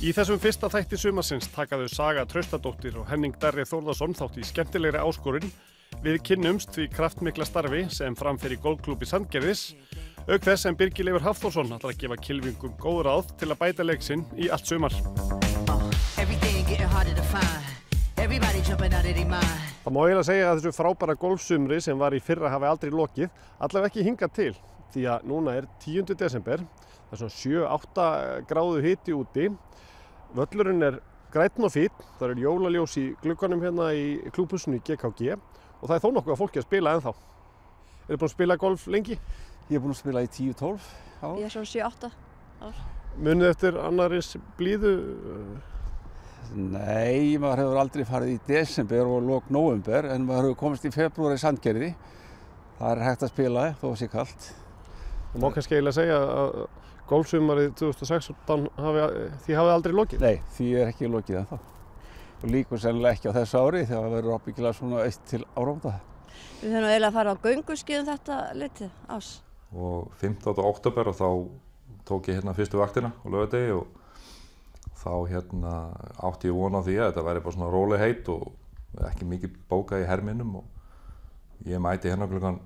Í þessum fyrsta þætti sumarsins taka þau Saga Traustadóttir og Henning Darri Þórðarson þátt í skemmtilegri áskorun. Við kynnumst því kraftmikla starfi sem framfer í golfklúbbi Sandgerðis, auk þess sem Birgir Leifur Hafþórsson ætlar að gefa kylfingum góð ráð til að bæta leik sinn í allt sumar. Það má eiginlega segja að þessu frábæra golfsumri sem var í fyrra hafi aldrei lokið, allavega ekki hingað til, því að núna er 10. desember, það er svona 7-8 gráðu hiti úti, völlurinn er grænn og fínn, það eru jólaljós í glugganum hérna í klúbhúsinu í GKG og það er þó nokkuð að fólki að spila ennþá. Eru búin að spila golf lengi? Ég er búinn að spila í 10-12 ár. Ég er svona 7-8 ár. Munið eftir annaris blíðu? Nei, maður hefur aldrei farið í desember og lok nóvember en maður hefur komist í febrúar í Sandgerði. Það er hægt að spila þó sé kalt. Það má kannski eiginlega segja að golfsumarið 2016 hafið aldrei lokið? Nei, því er ekki lokið ennþá. Og líkur sennilega ekki á þessu ári þegar það verður ábyggilega svona 1 til áramóta. Við höfum eiginlega að fara á gönguskíðum þetta litið ás. Og 15. október og þá tók ég hérna fyrstu vaktina á laugardegi og þá átti ég von á því að þetta væri bara svona róleg heit og ekki mikið bókað í herminum og ég mæti hérna klukkan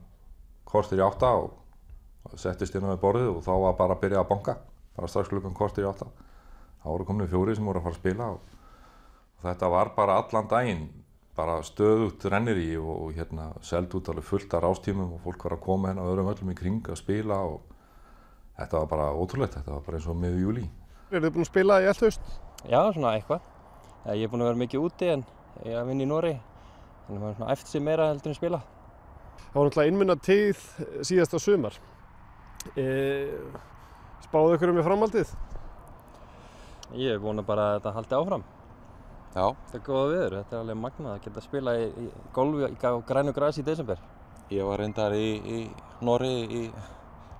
korter í 8 og settist hérna við borðið og þá var bara að byrja að banka, bara strax klukkan korter í 8. Þá voru komin 4 sem voru að fara að spila og þetta var bara allan daginn, bara stöðugt rennirí og seldi út alveg fullt af rástímum og fólk var að koma hérna á öðrum völlum í kring að spila og þetta var bara ótrúlegt, þetta var bara eins og miður júlí. Eru þið búin að spila í allt haust? Já, svona eitthvað. Ég er búin að vera mikið úti en ég er að vinna í Noregi, þannig að maður svona æft sig meira heldur en spila. Það var náttúrulega einmunna tíð síðasta sumar. Spáðu ykkur í framhaldið? Ég er vona bara að þetta haldi áfram. Já. Þetta er góða viður, þetta er alveg magnað að geta spila í golfi á grænu grasi í desember. Ég var reyndar í Noregi í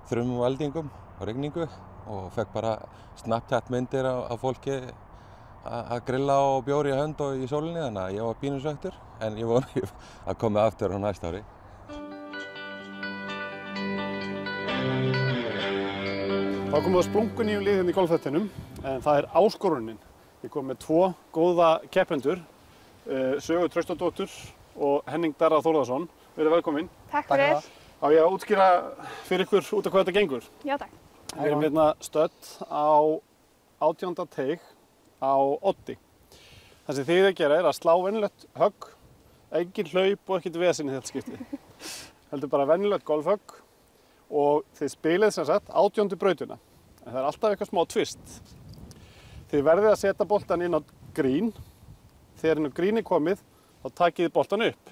þrumum og eldingum og rigningu og fekk bara Snapchat myndir af fólki að grilla og bjór í hönd og í sólinni, þannig að ég var pínusveittur en ég vona að koma aftur á næsta ári. Þá komum við að splunkunýjum liðin í golfþættinum en það er áskorunin. Ég kom með 2 góða keppendur, Sögu Traustadóttur og Henning Darra Þórðarson. Verið velkomin. Takk fyrir. Á ég að útskýra fyrir ykkur út af hvað þetta gengur? Já, takk. Við erum hérna stödd á 18. teig á Oddi. Það sem þið að gera er að slá venjulegt högg, engin hlaup og ekkert vesen í þetta skipti. Heldur bara venjulegt golfhögg og þið spilið sem sagt 18. brautina. En það er alltaf eitthvað smá twist. Þið verðið að setja boltan inn á grín. Þegar inn á grín er komið, þá takið þið boltan upp.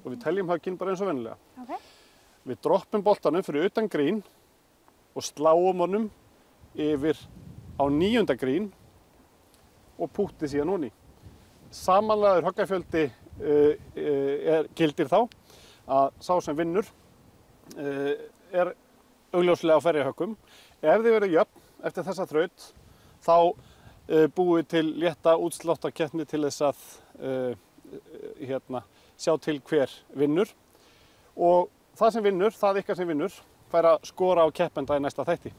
Og við teljum högginn bara eins og venjulega. Okay. Við droppum boltanum fyrir utan grín og sláum honum yfir á 9. grín og púttið síðan onni. Samanlagður höggafjöldi gildir þá að sá sem vinnur er augljóslega á færri höggum. Ef þið verið jöfn eftir þessa þraut, þá búið til létta útsláttarkeppni til þess að sjá til hver vinnur. Og það sem vinnur, það ykkar sem vinnur, fær að skora á keppenda í næsta þætti.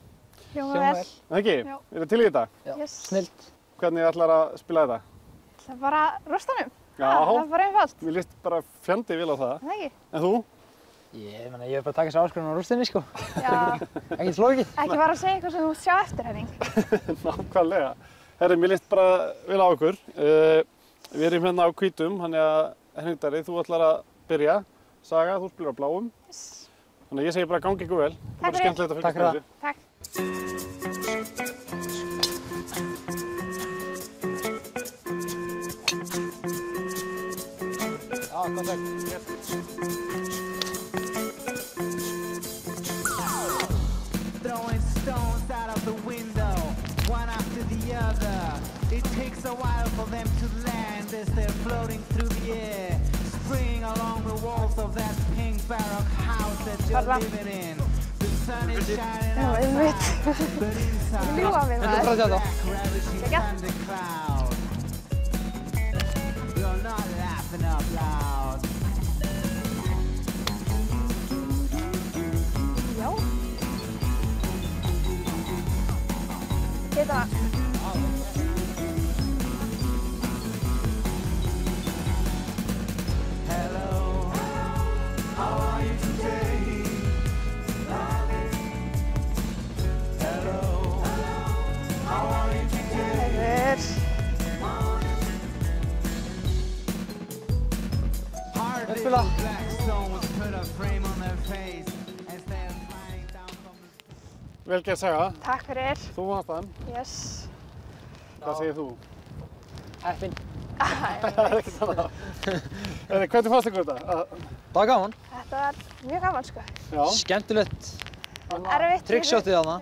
Hljómar vel. Það ekki? Já. Er það til í þetta? Já. Yes. Snillt. Hvernig ætlar að spila þetta? Það er bara rústanum. Já. Það er bara einfalt. Mér líst bara fjandi vel á það. Það ekki? En þú? Ég er bara að taka þessu áskorun á rústinni, sko. Já. Ekkert flókið. Ekki bara að segja eitthvað sem þú sjá eftir, Henning. Nákvæmlega. Herri, mér líst bara vel á ykkur. Við erum hérna á hvítum, þannig að Henning Darri, þú ætlar að byrja. Saga, þú spilar á bláum. Yes. Þannig að ég segi bara gangi ykkur vel. Takk fyrir. Skemmtilegt að fylgjast með þessu. Takk. Throwing stones out of the window, one after the other. It takes a while for them to land as they're floating through the air. Spring along the walls of that pink baroque house that you're living in. The sun is shining outside, but inside black ravishing thundercloud. You're not laughing out loud. Já. Þetta æfa. Vel gert Saga. Takk fyrir. Þú vannst hann. Yes. Hvað segir þú? Heppinn. Það er ekkert annað. Hvernig fannst ykkur þetta? Það var gaman. Þetta var mjög gaman sko. Já. Skemmtilegt. Erfitt. Trickshottið þarna.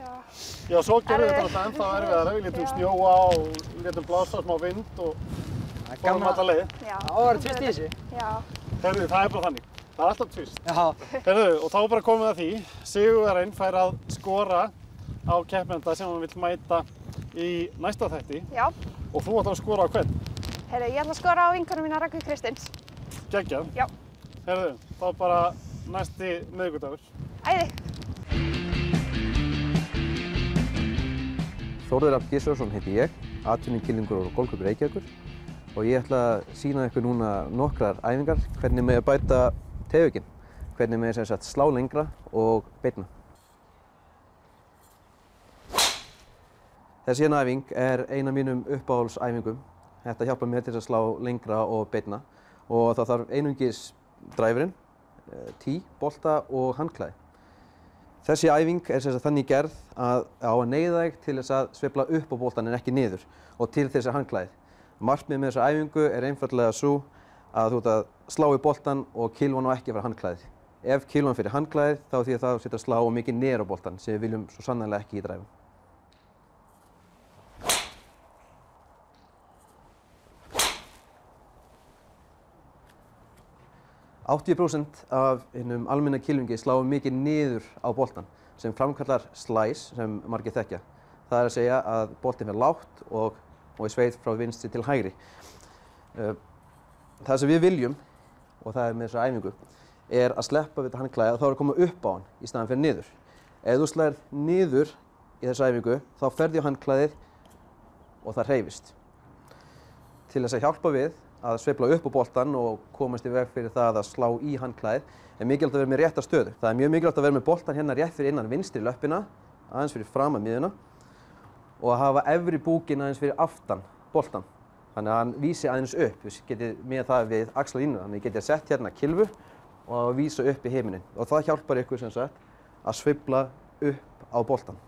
Já, svo gerðum við þetta ennþá erfiðara. Við létum snjóa og létum blása smá vind og fórum alla leið. Já. Það var tvist í þessu. Já. Heyrðu, það er bara þannig. Það er alltaf tvist. Já. Heyrðu, og þá bara komum við að því. Sigurvegarinn fær að skora á keppenda sem hann vill mæta í næsta þætti. Já. Og þú ætlar að skora á hvern? Heyrðu, ég ætla að skora á vinkonum mína Ragnhildi Kristins. Geggjað. Já. Heyrðu, þá bara næsti miðvikudagur. Æði. Þórður Rafn Gizurason heiti ég, atvinnukylfingur og golfklúbbur Reykjavíkur og ég ætla að sýna ykkur núna nokkrar æfingar hvernig með að bæta teygjöginn, hvernig með sem sagt slá lengra og beinna. Þessi hérna æfing er ein af mínum uppáhaldsæfingum. Þetta hjálpar mér til að slá lengra og beinna og það þarf einungis dræfurinn, tee, bolta og handklæði. Þessi æfing er sem sagt þannig gerð að á að neyða þig til þess að sveifla upp á boltann en ekki niður og til þess að handklæðið. Markmiðið með þessa æfingu er einfaldlega svo að þú ert að slá í boltann og kylfa hann og ekki fyrir handklæðið. Ef kylfa hann fyrir handklæðið þá því að það setja að slá mikið niður á boltann sem við viljum svo sannarlega ekki í dræfum. 80% af hinum almenna kylfingi slá mikið niður á boltann sem framkallar slice sem margir þekkja. Það er að segja að boltinn fer lágt og í sveit frá vinstri til hægri. Það sem við viljum, og það er með þessa æfingu, er að sleppa við þetta handklæði og þá er að koma upp á hann í staðan fyrir niður. Ef þú slær niður í þessa æfingu þá ferðu á handklæðið og það hreyfist. Til þess að hjálpa við að sveifla upp á boltann og komast í veg fyrir það að slá í handklæðið er mikilvægt að vera með rétta stöðu. Það er mjög mikilvægt að vera með boltann hérna rétt fyrir innan vinstri löppina, aðeins fyrir framan miðjuna og að hafa efri búkinn aðeins fyrir aftan boltann. Þannig að hann vísi aðeins upp. Við getum með það við axlalínu. Þannig að ég geti sett hérna kylfu og vísa upp í himininn. Og það hjálpar ykkur sem sagt að sveifla upp á boltann.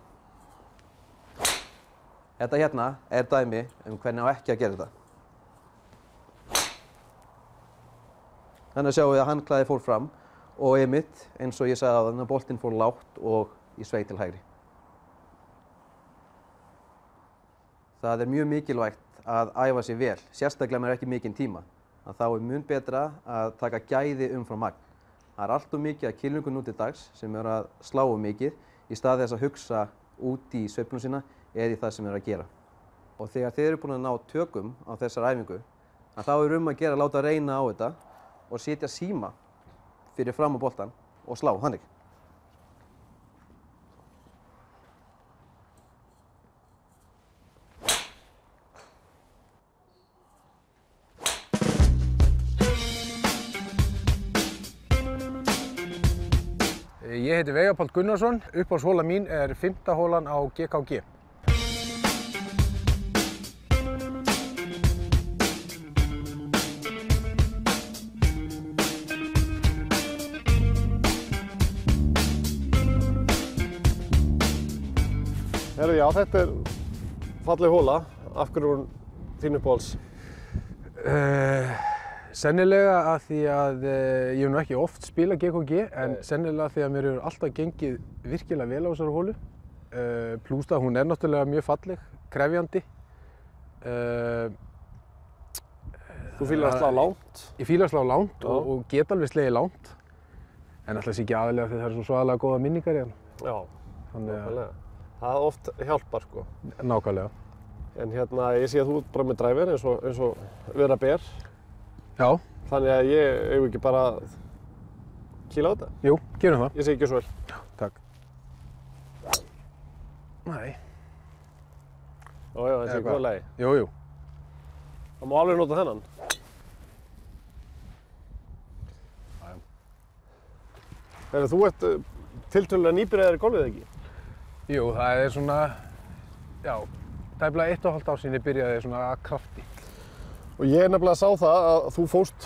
Þetta hérna er dæmi hvernig á ekki að gera þetta. Þannig að sjáum við að handklæðið fór fram og einmitt, eins og ég sagði áðan, að boltinn fór lágt og í sveit til hægri. Það er mjög mikilvægt að æfa sig vel, sérstaklega með ekki mikinn tíma. Þá er mun betra að taka gæði umfram magn. Það er allt of mikið af kylfingum nú til dags sem eru að slá mikið í stað þess að hugsa út í sveiflun sína eða í það sem eru að gera. Og þegar þið eru búin að ná tökum á þessar æfingu, þá er að gera að láta reyna á þetta og setja síma fyrir fram á boltann og slá þannig. Ég heiti Veigar Páll Gunnarsson. Uppáhaldshóla mín er 5. hólan á GKG. Herðu, já, þetta er falleg hóla. Af hverju er hún þín uppáhalds? Sennilega að því að ég hef nú ekki oft spilað GKG en sennilega því að mér hefur alltaf gengið virkilega vel á þessari hólu. Plús það, hún er náttúrulega mjög falleg, krefjandi. Þú fílar að slá langt? Ég fílar að slá langt og get alveg slegið langt. En alltaf sé ekki aðalega því það eru svo svaðalega góða minningar í hann. Já, nákvæmlega. Það oft hjálpar sko. Nákvæmlega. En hérna, ég sé að þú ert bara með dræfir eins og vera ber. Já. Þannig að ég eigum ekki bara að kýla á þetta? Jú, gerum það. Ég segi ekki svo vel. Já, takk. Nei. Já, þetta er góð lagi. Jú, jú. Það má alveg nota þennan. Þegar þú ert tiltölulega nýbyrjaður í golfið, ekki? Jú, það er svona, já, tæplega 1,5 ár síðan ég byrjaði svona að krafti. Og ég nefnilega sá það að þú fórst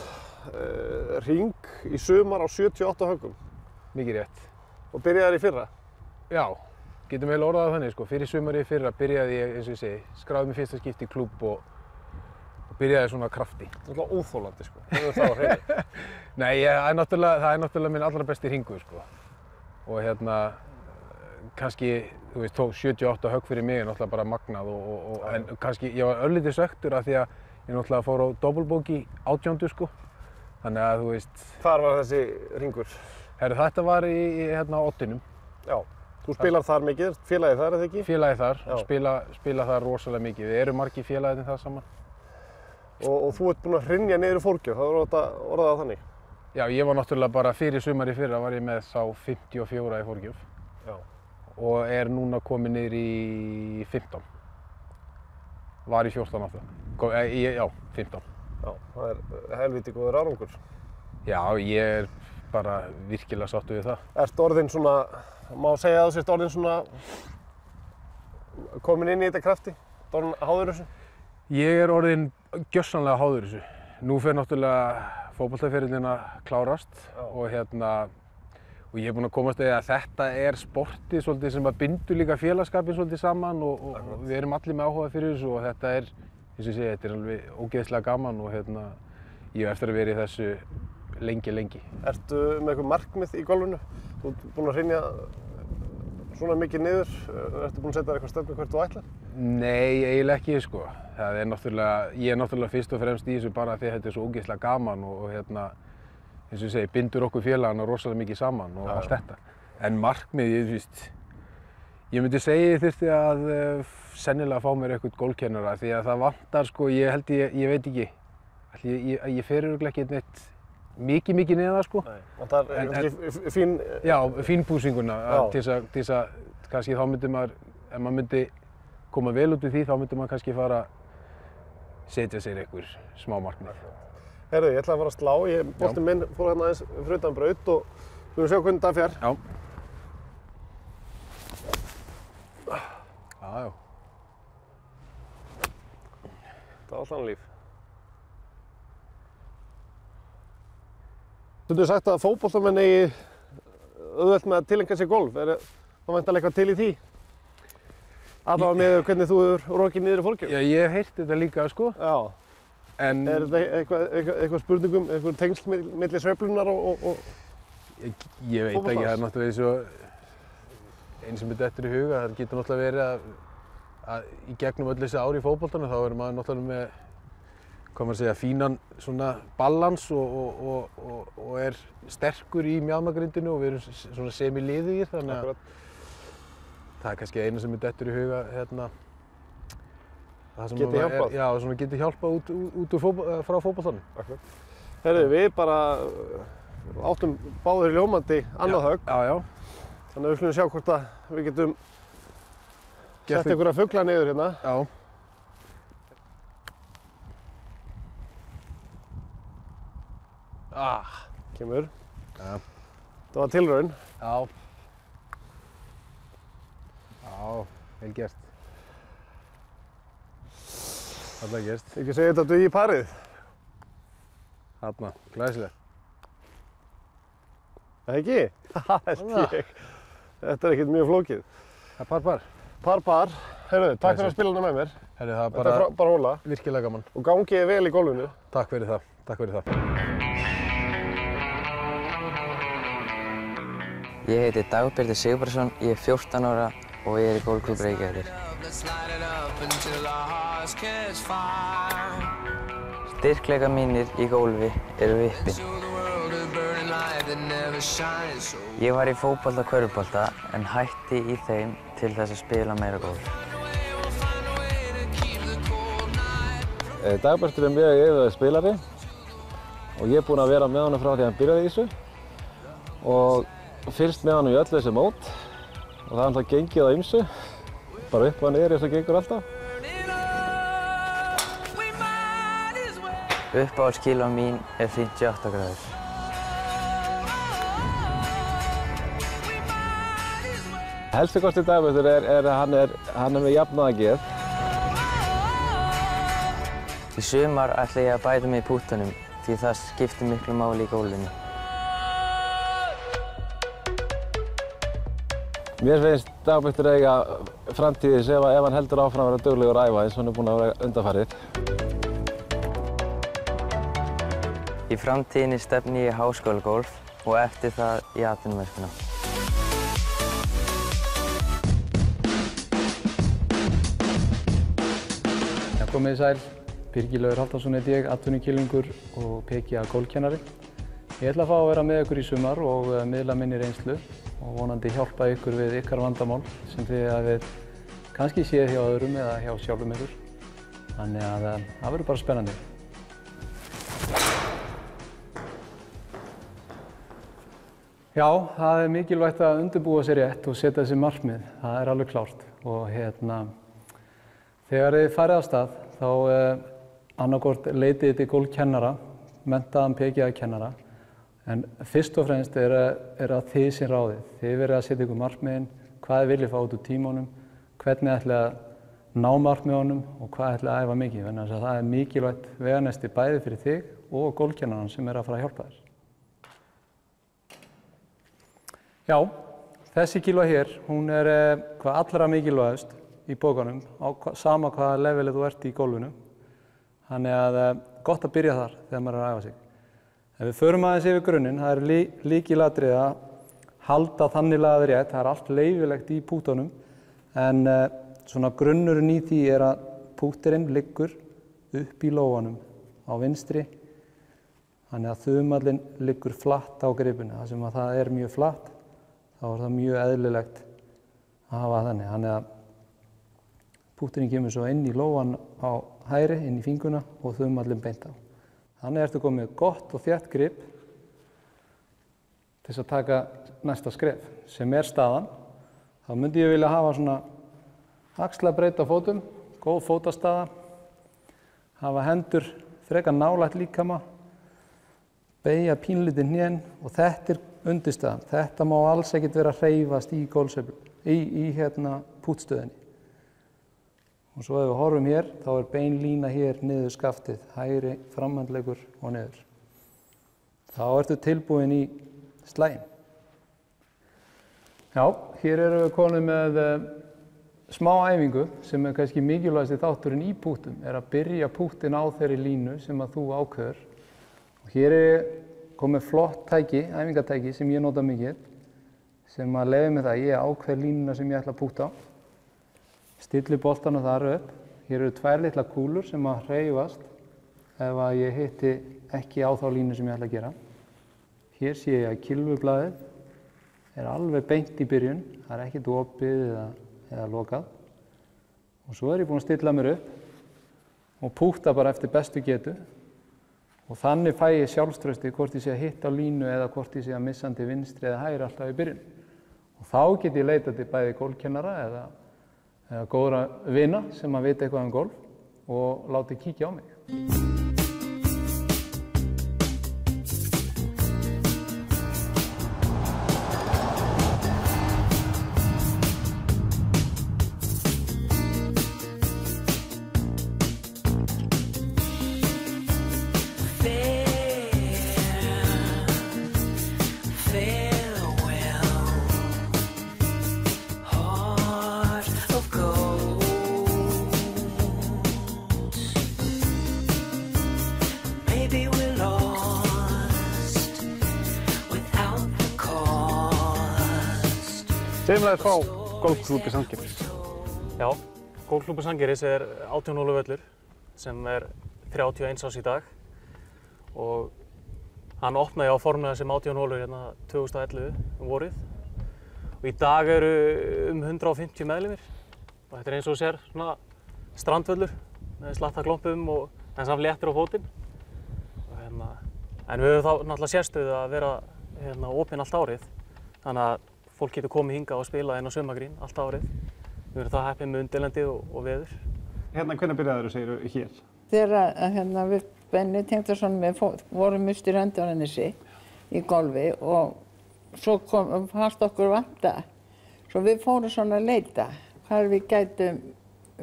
hring í sumar á 78 höggum. Mikið rétt. Og byrjaðir í fyrra? Já, getum vel orðað þannig sko. Fyrir sumarið í fyrra byrjaði ég, eins og ég segi, skráði mig fyrsta skipti í klúbb og byrjaði svona krafti. Það er náttúrulega óþolandi sko, það er það á hreinu. Nei, það er náttúrulega minn allra besti hringur sko. Og hérna, kannski, þú veist, 78 högg fyrir mig er náttúrulega bara magnað en kannski, ég var örlítið svekktur af því að ég náttúrulega fór á doppelbogey 18. sko. Þannig að, þú veist... Hvar var þessi hringur? Herru, þetta var í hérna Ottinum. Já, þú spilar þar mikið, félagið þar, eða ekki? Félagið þar, spila þar rosalega mikið. Við erum margir félagið þar saman. Og þú ert búinn að hrynja niður í fórgjöf, það voru þetta orðað þannig? Já, ég var náttúrulega bara fyrir sumar í fyrra var ég með þá 54 í fórgjöf. Já. Og er núna komið niður í 15. Var í 14 aftur. Já, 15. Já, það er helviti góður árangur. Já, ég er bara virkilega sáttur við það. Ertu orðinn svona, má segja að þú sért orðinn svona komin inn í þetta krafti? Orðinn háður þessu? Ég er orðinn gjörsamlega háður þessu. Nú fer náttúrulega fótboltaferillinn að klárast og ég er búinn að komast að þetta er sportið svolítið sem að bindur líka félagskapinn svolítið saman og við erum allir með áhuga fyrir þessu og þetta er, eins og ég segi, þetta er alveg ógeðslega gaman og ég hef eftir að vera í þessu lengi. Ertu með eitthvað markmið í golfinu? Þú ert búinn að hrynja svona mikið niður, ertu búinn að setja þér eitthvað stefnu hvert þú ætlar? Nei, eiginlega ekki sko. Ég er náttúrulega fyrst og fremst í þessu bara því að þetta er svo ógeðslega gaman og eins og ég segi, bindur okkur félagana rosalega mikið saman og allt þetta. En markmið, ég myndi segja ég þyrfti að sennilega fá mér eitthvað gólfkennara því að það vantar sko, ég veit ekki, ég fer örugglega ekki neitt mikið neðar sko. Vantar fín... Já, fínpúsinguna til þess að kannski þá myndi maður, ef maður myndi koma vel út við því, þá myndi maður kannski fara að setja sér einhver smá markmið. Herðu, ég ætlaði að fara að slá, boltinn minn fór hérna aðeins fyrir utan braut og við höfum sjá hvernig það fer. Já. Já. Það var allt annað líf. Þú hefur sagt að fótboltamenn eigi auðvelt með að tileinka sér golf. Er það væntanlega eitthvað til í því? Allavega með hvernig þú hefur rokið niður í fórgjöf? Já, ég hef heyrt þetta líka, sko. Já. En... Er þetta eitthvað spurningum, eitthvað tengsl milli sveiflunar og... Ég veit ekki, það er náttúrulega eins og eins sem er dettur í huga. Það getur náttúrulega verið að í gegnum öll þessi ár í fótboltanum þá er maður náttúrulega með, hvað maður segja, fínan svona balans og er sterkur í mjaðmagrindinu og við erum svona semi-liðugir, þannig að það er kannski eina sem er dettur í huga Geti hjálpað? Já, svona geti hjálpað frá fótboltanum. Akkurat. Herðu, við bara áttum báðir ljómandi annað högg. Já. Þannig að við skulum sjá hvort að við getum sett einhverja fugla niður hérna. Já. Kemur. Já. Það var tilraun. Já. Já, vel gert. Alltaf gert. Ekki segja þetta dugi í parið. Þarna, glæsilegt. Það ekki? Það held ég. Þetta er ekkert mjög flókið. Það er par-par. Par-par. Heyrðu, takk fyrir að spila hana með mér. Heyrðu, það er bara... Þetta er bara hóla. Virkilega gaman. Og gangið þið vel í golfinu. Takk fyrir það. Takk fyrir það. Ég heiti Dagbjartur Sigurbergsson, ég er 14 ára og ég er í Golfklúbb Reykjavíkur. Styrkleikar mínir í golfi eru vippin. Ég var í fótbolta og körfubolta en hætti í þeim til þess að spila meira golf. Dagbjartur er mjög yfirvegaður spilari og ég er búinn að vera með honum frá því að hann byrjaði í þessu og fylgst með honum í öllu þessu mót og það er alltaf gengið á ýmsu, bara upp og niður eins og gengur alltaf. Uppáhaldskíló mín er 58 gráður. Helsti kostur Dagbjartur er að hann er með jafnaðargeð. Í sumar ætla ég að bæta mig í púttunum því það skiptir miklu máli í gólfinu. Mér finnst Dagbjartur eiga framtíðis ef hann heldur áfram að vera duglegur að æfa eins og hann búinn að vera undanfarið. Í framtíðinni stefni ég í háskólagólf og eftir það í atvinnumennskuna. Komið þið sæl, Birgir Laugur Halldórsson heiti ég, atvinnukylfingur og PGA gólfkennari. Ég ætla að fá að vera með ykkur í sumar og miðla minni reynslu og vonandi hjálpa ykkur við ykkar vandamál sem þið hafið kannski séð hjá öðrum eða hjá sjálfum ykkur. Þannig að það verður bara spennandi. Já, það er mikilvægt að undirbúa sér rétt og setja sér markmið, það er alveg klárt. Og þegar þið farið af stað, þá annaðhvort leitið til gólfkennara, menntaðan PGA-kennara, en fyrst og fremst er að þið sem ráðið. Þið verið að setja ykkur markmiðin, hvað þið viljið fá út úr tímanum, hvernig ætlið að ná markmiðunum og hvað ætlið að æfa mikið. Þannig að það er mikilvægt veganesti bæði fyrir þig og gólfkennaran sem að fara að hjálpa þér. Já, þessi kílva hér, hún er hvað allra mikilvægust í bókanum, á sama hvaða levelið þú ert í gólfinu. Þannig að gott að byrja þar þegar maður er að æfa sig. Ef við förum aðeins yfir grunninn, það er lykilatriði að halda þannig lagað rétt, það er allt leyfilegt í pútunum, en svona grunnurinn í því er að púturinn liggur upp í lófanum á vinstri, þannig að þumallinn liggur flatt á gripinu. Það sem að það er mjög flatt, þá er það mjög eðlilegt að hafa þannig. Þannig að púturinn kemur svo inn í lófan á hægri, inn í fingurna og þumallinn beint á. Þannig ertu komið gott og þétt grip til þess að taka næsta skref, sem er staðan. Þá myndi ég vilja hafa svona axlabreidd á fótum, góð fótastaða, hafa hendur frekar nálægt líkama, beygja pínlítið hnén og þetta er undirstaðan. Þetta má alls ekkert vera að hreyfast í gólfsveiflu, í pútstöðinni. Og svo ef við horfum hér, þá er bein lína hér niður skaftið, hægri, framhandleggur og niður. Þá ertu tilbúin í slaginn. Já, hér erum við komin með smá æfingu sem er kannski mikilvægasti þátturinn í púttum, er að byrja púttin á þeirri línu sem að þú ákveður. Og hér er komið flott tæki, æfingatæki sem ég nota mikið, sem að leyfi mig það að ég ákveð línuna sem ég ætla að púta á. Stilli boltana þar upp. Hér eru tvær litlar kúlur sem að hreyfast ef að ég hitti ekki á þá línu sem ég ætla að gera. Hér sé ég að kylfublaðið er alveg beint í byrjun. Það er ekkert opið eða lokað. Og svo er ég búinn að stilla mér upp og púta bara eftir bestu getu. Og þannig fæ ég sjálfstrausti hvort ég sé að hitta á línu eða hvort ég sé að missa hann til vinstri eða hægri alltaf í byrjun. Og þá get ég leitað til bæði gólfkennara eða góðra vina sem að vita eitthvað um gólf og láti kíkja á mig. Segjum að þið fá golfklúbbi Sandgerðis. Já, golfklúbbi Sandgerðis er 18 hóla völlur sem er 31 árs í dag og hann opnaði á formlega sem 18 hólur hérna 2011 vorið og í dag eru 150 meðlimir og þetta er eins og sér svona strandvöllur með slatta klompum en samt léttur á fótinn. En við höfum þá náttúrulega sérstöðu að vera opin allt árið þannig að fólk getur komið hingað og spila inn á sumargrín allt árið. Við erum það heppin með undirlendi og veður. Hvernig byrjaðirðu, segirðu, hér? Þegar við Benni Tengdason vorum í Randvaranesi í golfi og svo fannst okkur vanta. Svo við fórum svona að leita hvar við gætum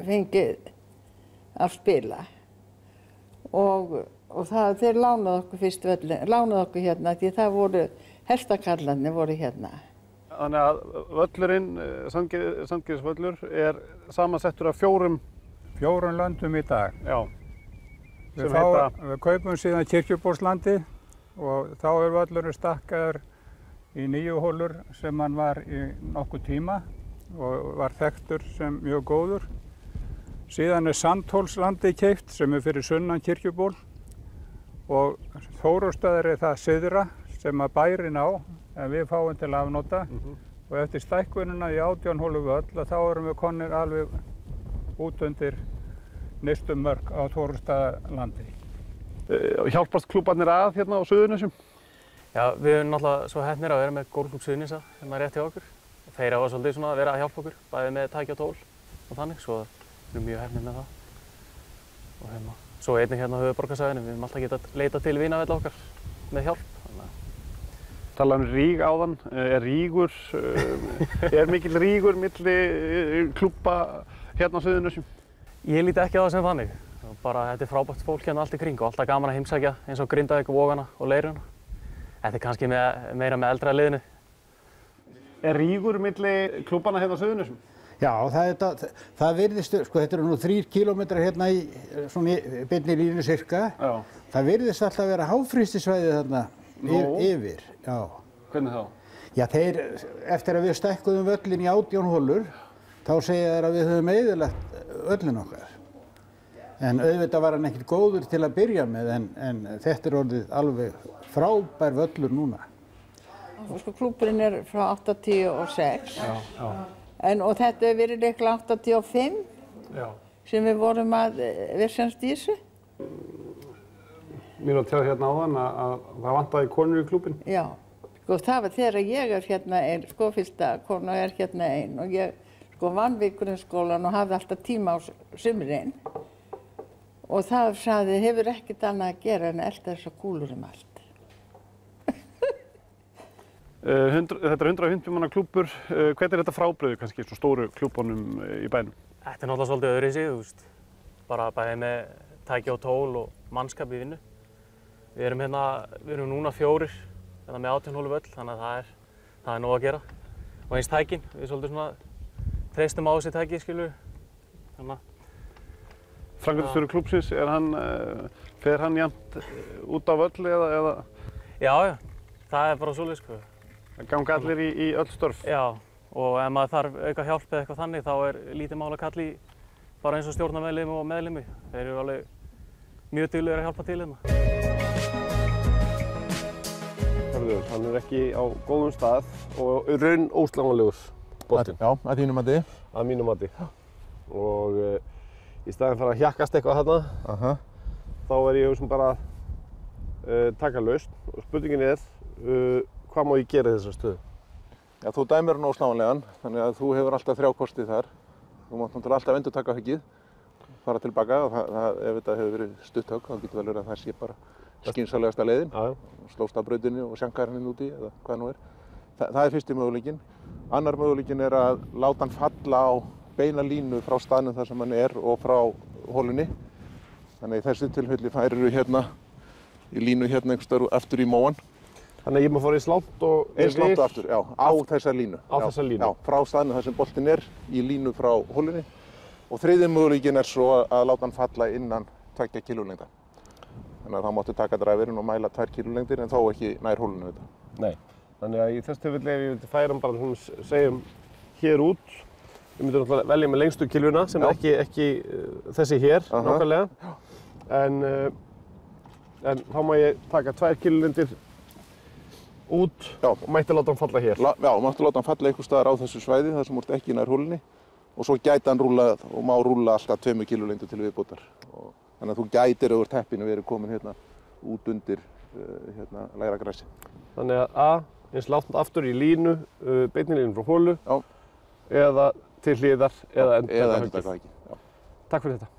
fengið að spila. Og og þeir lánaðu okkur fyrst völlin, lánaðu okkur hérna því það voru, hestakallarnir voru hérna. Þannig að völlurinn, Sandgerðisvöllur, er samansettur af fjórum löndum í dag. Já. Við kaupum síðan Kirkjubólslandið og þá er völlurinn stakkaður í 9 hólur sem hann var í nokkuð tíma og var þekktur sem mjög góður. Síðan er Sandhólslandið keypt sem er fyrir sunnan Kirkjuból og Þóróstaðir er það syðra sem að bærinn á en við fáum til afnota og eftir stækkunina í 18 hólu völl þá erum við konir alveg út undir nyrstu mörk á Þóróstaðalandi. Hjálpast klúbbarnir að hérna á Suðurnesjum? Já, við erum náttúrulega svo heppnir að vera með Golfklúbb Suðurnesja sem er rétt hjá okkur. Þeir hafa svolítið svona að vera að hjálpa okkur, bæði með tæki og tól og þannig, svo við erum mjög heppnir með það. Og svo einnig hérna á höfuðborgarsvæðinu, við erum alltaf getað leitað til vinavella okkar með hjálp. Talaðu ríg áðan, er mikil rígur milli klúbba hérna á Suðurnesjum? Ég líti ekki á það sem þannig. Bara þetta er frábært fólk hérna allt í kring og alltaf gaman að heimsækja eins og Grindavík, Vogana og Leiruna. Þetta er kannski meira með eldra liðinu. Er rígur milli klúbbana hérna á Suðurnesjum? Já, það virðist, sko þetta eru nú 3 kílómetrar hérna í svona beinni línu sirka. Já. Það virðist alltaf að vera háfrýstisvæði þarna yfir. Já. Hvernig þá? Já, eftir að við stækkuðum völlin í 18 hólur, þá segja þeir að við höfum eyðilagt völlin okkar. En auðvitað var hann ekkert góður til að byrja með, en þetta er orðið alveg frábær völlur núna. Sko klúbburinn er frá 86, og þetta hefur verið líklega 85 sem við vorum að virðsjánst í þessu. Mér var að tjá hérna áðan að það vantaði konur í klúbbinn. Já, sko það var þegar ég er hérna einn, sko fyrsta kona er hérna einn og ég sko vann við grunnskólan og hafði alltaf tíma á sumrin. Og það sagði, hefur ekkert annað að gera en að elda þessar kúlur allt. Þetta er 150 manna klúbbur. Hvernig er þetta frábrigði kannski svo stóru klúbunum í bænum? Þetta er náttúrulega svolítið öðruvísi, þú veist. Bara bæði með tæki og tól og mannskap í vinnu. Við erum núna 4 með 18 hólu völl, þannig að það er nóg að gera. Og eins tækin, við svolítið svona treystum á þessi tæki, skilur við. Framkvæmdastjóri klúbbsins, fer hann jafnt út á völl eða? Já, það er bara svoleiðis, sko. Það ganga allir í öll störf? Já, og ef maður þarf auka hjálp eða eitthvað þannig, þá er lítið mál að kalla í bara eins og stjórnarmeðlimi og meðlimi. Þeir eru alveg mjög duglegir að hjálpa til hérna. Hann er ekki á góðum stað og raun óslanganlegur boltinn. Já, að þínu mati? Að mínu mati. Og í staðinn fyrir að hjakkast eitthvað þarna, þá er ég bara að taka lausn og spurningin er hvað má ég gera í þessari stöðu? Já, þú dæmir hann ósnáanlegan, þannig að þú hefur alltaf 3 kosti þar. Þú mátt náttúrulega alltaf endurtaka höggið, fara tilbaka og ef þetta hefur verið stutthögg, þá getur vel verið að það sé bara skynsamlegasta leiðin, slóst af brautinni og sjankar hann inn úti eða hvað nú er. Það er fyrsti möguleikinn. Annar möguleikinn er að láta hann falla á beina línu frá staðnum þar sem hann er og frá holunni. Þannig í þessu tilfelli færir hérna í línu hérna einhvers staðar aftur í móan. Þannig að ég má fara í slátt og slátt aftur, já, á þessa línu. Á þessa línu? Já, frá staðnum þar sem boltinn er í línu frá holunni. Og þriðji möguleikinn er svo að láta hann falla innan 2 kílólengda. Þannig að þá máttu taka dræfirinn og mæla 2 kílólengdir en þó ekki nær holunni þetta. Nei, þannig að í þessu tilfelli ef ég vildi færa hann bara segjum hér út. Ég myndi náttúrulega velja með lengstu kíluna sem er ekki þessi hér nákvæmlega. En þá má ég taka 2 kílólendir út og mætti láta hann falla hér. Já, máttu láta hann falla einhvers staðar á þessu svæði þar sem þú ert ekki nær holunni og svo gæti hann rúllað og má rúlla alltaf 2 kílólendir til viðbótar. Þannig að þú gætir yfir teppinu verið komin hérna út undir lægra græsi. Þannig að eins látt aftur í línu, beinni línu frá holu eða til hliðar eða endurtaka höggið. Takk fyrir þetta.